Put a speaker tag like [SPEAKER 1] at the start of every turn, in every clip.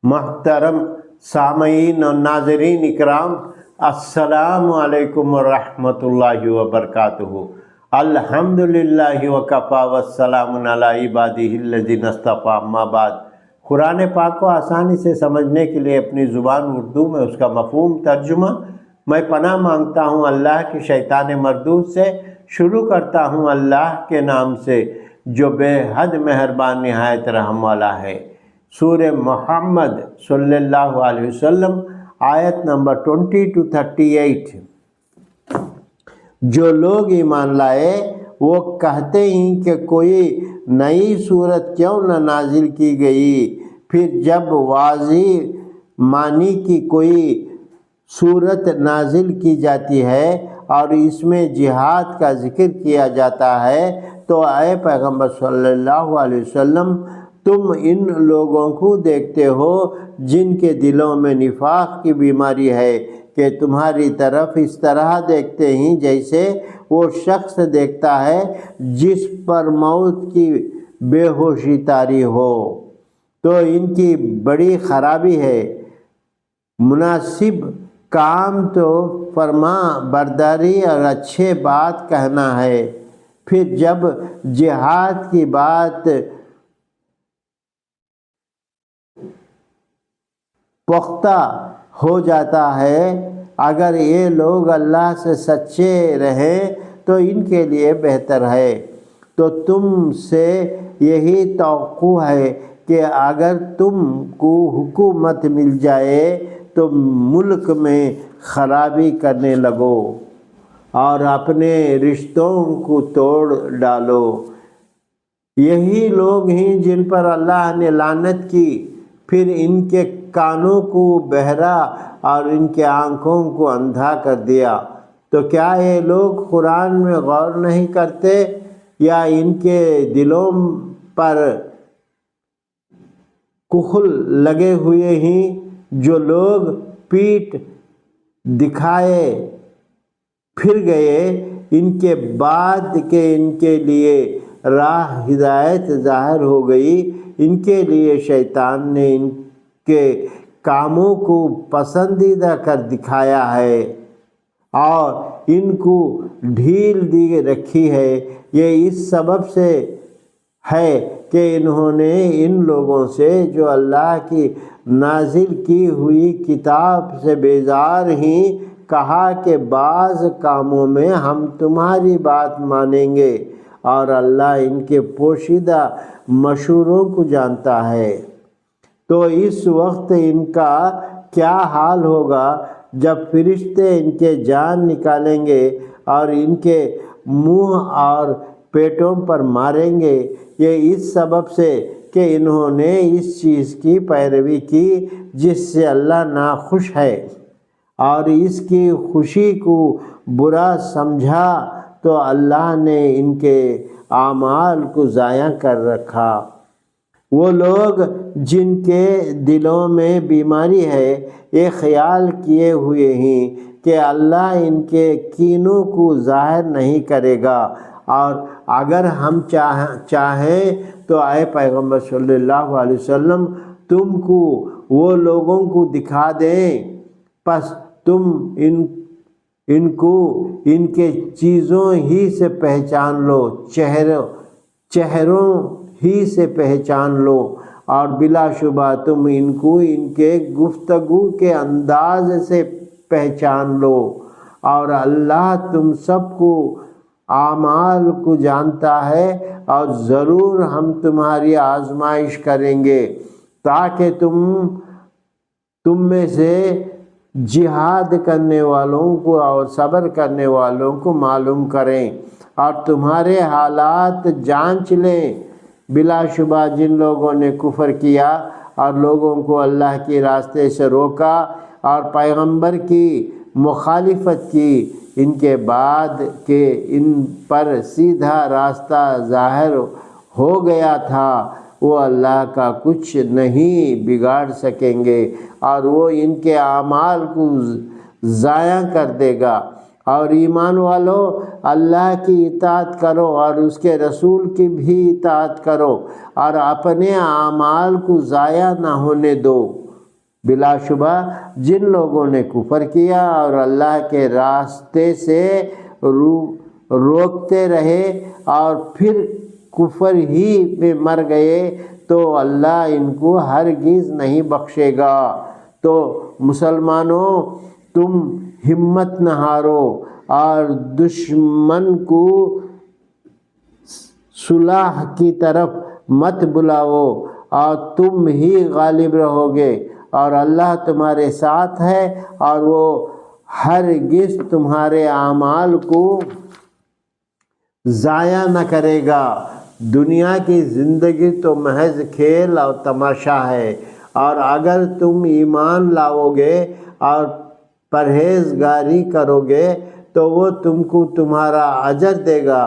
[SPEAKER 1] محترم سامعین اور ناظرین اکرام، السلام علیکم ورحمۃ اللہ وبرکاتہ۔ الحمدللہ وکفی والسلام علی عبادہ الذین اصطفی، اما بعد۔ قرآن پاک کو آسانی سے سمجھنے کے لیے اپنی زبان اردو میں اس کا مفہوم ترجمہ میں پناہ مانگتا ہوں اللہ کی شیطان مردود سے۔ شروع کرتا ہوں اللہ کے نام سے جو بے حد مہربان نہایت رحم والا ہے۔ سورہ محمد صلی اللہ علیہ وسلم، آیت نمبر 20 to 38۔ جو لوگ ایمان لائے وہ کہتے ہیں کہ کوئی نئی صورت کیوں نہ نازل کی گئی، پھر جب واضح معنی کی کوئی صورت نازل کی جاتی ہے اور اس میں جہاد کا ذکر کیا جاتا ہے تو اے پیغمبر صلی اللہ علیہ وسلم، تم ان لوگوں کو دیکھتے ہو جن کے دلوں میں نفاق کی بیماری ہے کہ تمہاری طرف اس طرح دیکھتے ہیں جیسے وہ شخص دیکھتا ہے جس پر موت کی بے ہوشی طاری ہو، تو ان کی بڑی خرابی ہے۔ مناسب کام تو فرما برداری اور اچھے بات کہنا ہے، پھر جب جہاد کی بات پختہ ہو جاتا ہے، اگر یہ لوگ اللہ سے سچے رہیں تو ان کے لیے بہتر ہے۔ تو تم سے یہی توقع ہے کہ اگر تم کو حکومت مل جائے تو ملک میں خرابی کرنے لگو اور اپنے رشتوں کو توڑ ڈالو۔ یہی لوگ ہیں جن پر اللہ نے لعنت کی، پھر ان کے کانوں کو بہرا اور ان کے آنکھوں کو اندھا کر دیا۔ تو کیا یہ لوگ قرآن میں غور نہیں کرتے یا ان کے دلوں پر کھل لگے ہوئے ہیں؟ جو لوگ پیٹ دکھائے پھر گئے ان کے بعد کہ ان کے لیے راہ ہدایت ظاہر ہو گئی، ان کے لیے شیطان نے ان کے کاموں کو پسندیدہ کر دکھایا ہے اور ان کو ڈھیل دی رکھی ہے۔ یہ اس سبب سے ہے کہ انہوں نے ان لوگوں سے جو اللہ کی نازل کی ہوئی کتاب سے بیزار ہیں کہا کہ بعض کاموں میں ہم تمہاری بات مانیں گے اور اللہ ان کے پوشیدہ مشوروں کو جانتا ہے۔ تو اس وقت ان کا کیا حال ہوگا جب فرشتے ان کے جان نکالیں گے اور ان کے منہ اور پیٹوں پر ماریں گے، یہ اس سبب سے کہ انہوں نے اس چیز کی پیروی کی جس سے اللہ ناخوش ہے اور اس کی خوشی کو برا سمجھا، تو اللہ نے ان کے اعمال کو ضائع کر رکھا۔ وہ لوگ جن کے دلوں میں بیماری ہے یہ خیال کیے ہوئے ہیں کہ اللہ ان کے کینوں کو ظاہر نہیں کرے گا، اور اگر ہم چاہیں تو اے پیغمبر صلی اللہ علیہ وسلم تم کو وہ لوگوں کو دکھا دیں، پس تم ان کو ان کے چیزوں ہی سے پہچان لو، چہروں ہی سے پہچان لو، اور بلا شبہ تم ان کو ان کے گفتگو کے انداز سے پہچان لو، اور اللہ تم سب کو اعمال کو جانتا ہے، اور ضرور ہم تمہاری آزمائش کریں گے تاکہ تم میں سے جہاد کرنے والوں کو اور صبر کرنے والوں کو معلوم کریں اور تمہارے حالات جانچ لیں۔ بلا شبہ جن لوگوں نے کفر کیا اور لوگوں کو اللہ کے راستے سے روکا اور پیغمبر کی مخالفت کی، ان کے بعد کہ ان پر سیدھا راستہ ظاہر ہو گیا تھا، وہ اللہ کا کچھ نہیں بگاڑ سکیں گے اور وہ ان کے اعمال کو ضائع کر دے گا۔ اور ایمان والو، اللہ کی اطاعت کرو اور اس کے رسول کی بھی اطاعت کرو اور اپنے اعمال کو ضائع نہ ہونے دو۔ بلا شبہ جن لوگوں نے کفر کیا اور اللہ کے راستے سے روکتے رہے اور پھر کفر ہی میں مر گئے تو اللہ ان کو ہرگز نہیں بخشے گا۔ تو مسلمانوں تم ہمت نہ ہارو اور دشمن کو صلح کی طرف مت بلاؤ اور تم ہی غالب رہو گے، اور اللہ تمہارے ساتھ ہے اور وہ ہرگز تمہارے اعمال کو ضائع نہ کرے گا۔ دنیا کی زندگی تو محض کھیل اور تماشا ہے، اور اگر تم ایمان لاؤ گے اور پرہیزگاری کرو گے تو وہ تم کو تمہارا اجر دے گا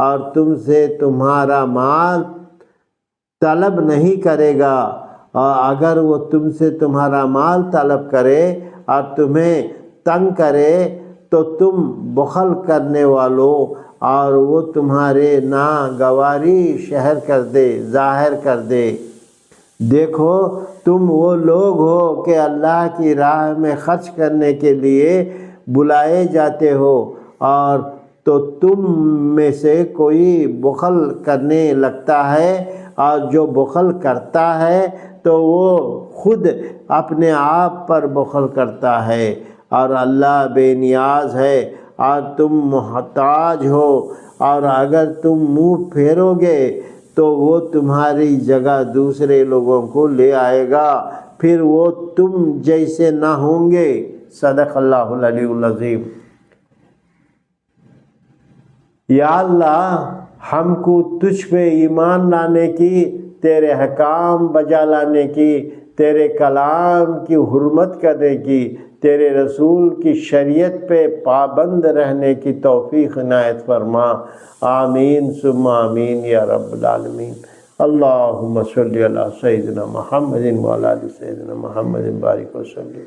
[SPEAKER 1] اور تم سے تمہارا مال طلب نہیں کرے گا، اور اگر وہ تم سے تمہارا مال طلب کرے اور تمہیں تنگ کرے تو تم بخل کرنے والوں اور وہ تمہارے ناگواری ظاہر کر دے۔ دیکھو تم وہ لوگ ہو کہ اللہ کی راہ میں خرچ کرنے کے لیے بلائے جاتے ہو، اور تو تم میں سے کوئی بخل کرنے لگتا ہے، اور جو بخل کرتا ہے تو وہ خود اپنے آپ پر بخل کرتا ہے، اور اللہ بے نیاز ہے اور تم محتاج ہو، اور اگر تم منہ پھیرو گے تو وہ تمہاری جگہ دوسرے لوگوں کو لے آئے گا، پھر وہ تم جیسے نہ ہوں گے۔ صدق اللہ العلی العظیم۔ یا اللہ ہم کو تجھ پہ ایمان لانے کی، تیرے حکام بجا لانے کی، تیرے کلام کی حرمت کرنے کی، تیرے رسول کی شریعت پہ پابند رہنے کی توفیق عنایت فرما۔ آمین ثم آمین یا رب العالمین۔ اللہم صلی علی سیدنا محمد وعلی آل سیدنا محمد بارک وسلم۔